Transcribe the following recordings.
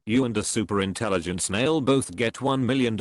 You and a super intelligent snail both get $1 million,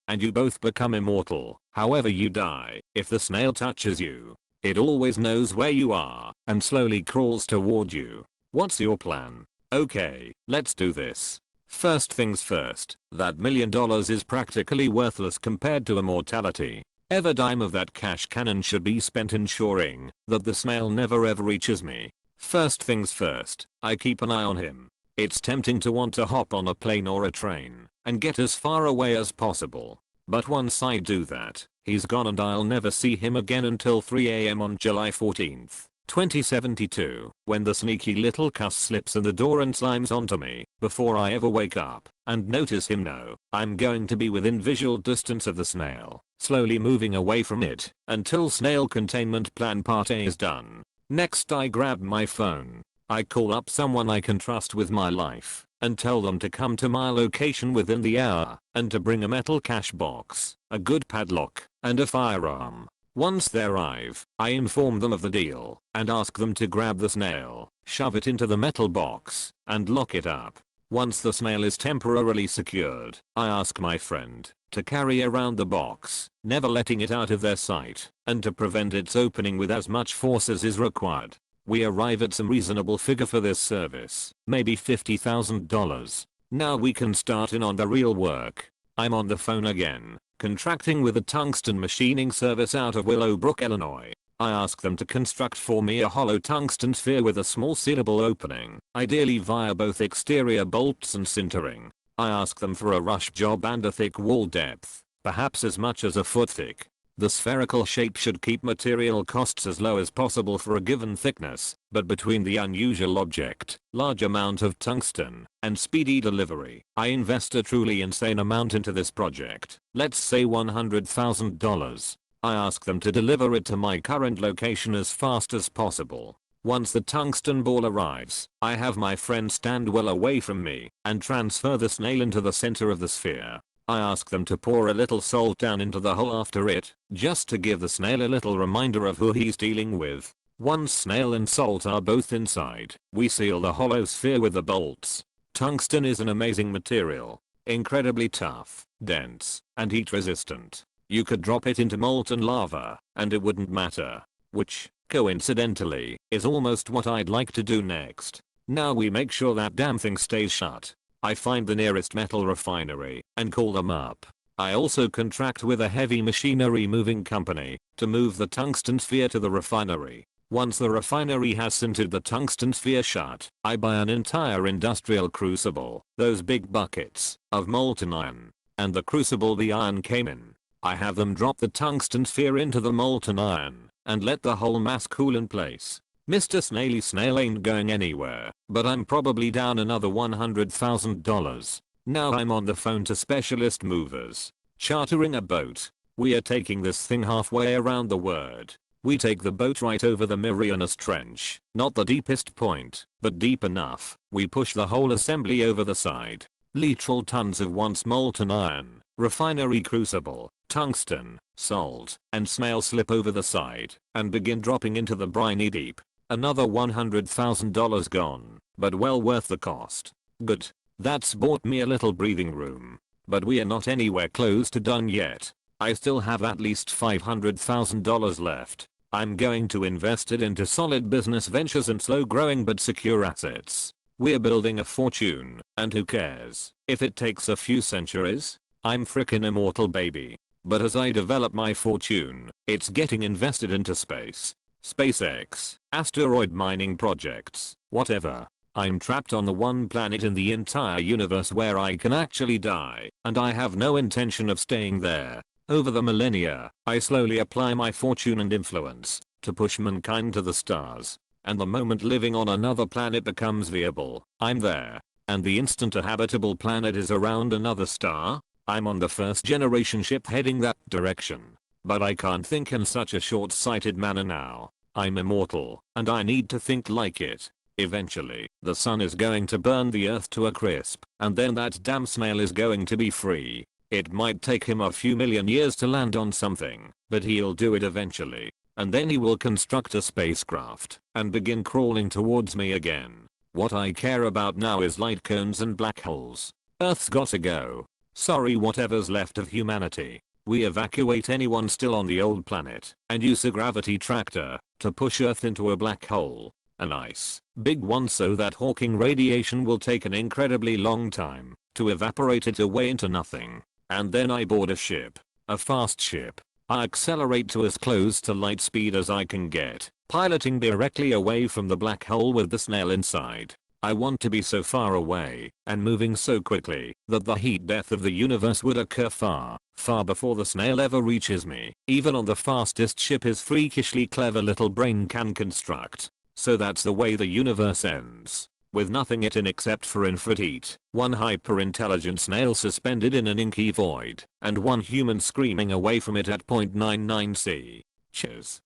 and you both become immortal. However you die, if the snail touches you, it always knows where you are and slowly crawls toward you. What's your plan? Okay, let's do this. First things first, that $1 million is practically worthless compared to immortality. Every dime of that cash cannon should be spent ensuring that the snail never ever reaches me. First things first, I keep an eye on him. It's tempting to want to hop on a plane or a train and get as far away as possible. But once I do that, he's gone and I'll never see him again until 3 AM on July 14th, 2072, when the sneaky little cuss slips in the door and slimes onto me before I ever wake up and notice him. No, I'm going to be within visual distance of the snail, slowly moving away from it until snail containment plan part A is done. Next I grab my phone. I call up someone I can trust with my life and tell them to come to my location within the hour and to bring a metal cash box, a good padlock, and a firearm. Once they arrive, I inform them of the deal and ask them to grab the snail, shove it into the metal box, and lock it up. Once the snail is temporarily secured, I ask my friend to carry around the box, never letting it out of their sight, and to prevent its opening with as much force as is required. We arrive at some reasonable figure for this service, maybe $50,000. Now we can start in on the real work. I'm on the phone again, contracting with a tungsten machining service out of Willowbrook, Illinois. I ask them to construct for me a hollow tungsten sphere with a small sealable opening, ideally via both exterior bolts and sintering. I ask them for a rush job and a thick wall depth, perhaps as much as a foot thick. The spherical shape should keep material costs as low as possible for a given thickness, but between the unusual object, large amount of tungsten, and speedy delivery, I invest a truly insane amount into this project, let's say $100,000. I ask them to deliver it to my current location as fast as possible. Once the tungsten ball arrives, I have my friend stand well away from me and transfer the snail into the center of the sphere. I ask them to pour a little salt down into the hole after it, just to give the snail a little reminder of who he's dealing with. Once snail and salt are both inside, we seal the hollow sphere with the bolts. Tungsten is an amazing material, incredibly tough, dense, and heat resistant. You could drop it into molten lava, and it wouldn't matter. Which, coincidentally, is almost what I'd like to do next. Now we make sure that damn thing stays shut. I find the nearest metal refinery and call them up. I also contract with a heavy machinery moving company to move the tungsten sphere to the refinery. Once the refinery has sintered the tungsten sphere shut, I buy an entire industrial crucible, those big buckets, of molten iron, and the crucible the iron came in. I have them drop the tungsten sphere into the molten iron and let the whole mass cool in place. Mr. Snaily Snail ain't going anywhere, but I'm probably down another $100,000. Now I'm on the phone to specialist movers, chartering a boat. We are taking this thing halfway around the world. We take the boat right over the Marianas Trench, not the deepest point, but deep enough. We push the whole assembly over the side. Literal tons of once molten iron, refinery crucible, tungsten, salt, and snail slip over the side and begin dropping into the briny deep. Another $100,000 gone, but well worth the cost. Good. That's bought me a little breathing room. But we are not anywhere close to done yet. I still have at least $500,000 left. I'm going to invest it into solid business ventures and slow growing but secure assets. We're building a fortune, and who cares if it takes a few centuries? I'm frickin' immortal, baby. But as I develop my fortune, it's getting invested into space. SpaceX, asteroid mining projects, whatever. I'm trapped on the one planet in the entire universe where I can actually die, and I have no intention of staying there. Over the millennia, I slowly apply my fortune and influence to push mankind to the stars. And the moment living on another planet becomes viable, I'm there. And the instant a habitable planet is around another star, I'm on the first generation ship heading that direction. But I can't think in such a short-sighted manner now. I'm immortal, and I need to think like it. Eventually, the sun is going to burn the earth to a crisp, and then that damn snail is going to be free. It might take him a few million years to land on something, but he'll do it eventually. And then he will construct a spacecraft and begin crawling towards me again. What I care about now is light cones and black holes. Earth's gotta go. Sorry whatever's left of humanity. We evacuate anyone still on the old planet and use a gravity tractor to push Earth into a black hole. A nice, big one, so that Hawking radiation will take an incredibly long time to evaporate it away into nothing. And then I board a ship. A fast ship. I accelerate to as close to light speed as I can get, piloting directly away from the black hole with the snail inside. I want to be so far away and moving so quickly that the heat death of the universe would occur far, far before the snail ever reaches me. Even on the fastest ship his freakishly clever little brain can construct. So that's the way the universe ends. With nothing it in except for infinite heat, one hyper-intelligent snail suspended in an inky void, and one human screaming away from it at .99 C. Cheers.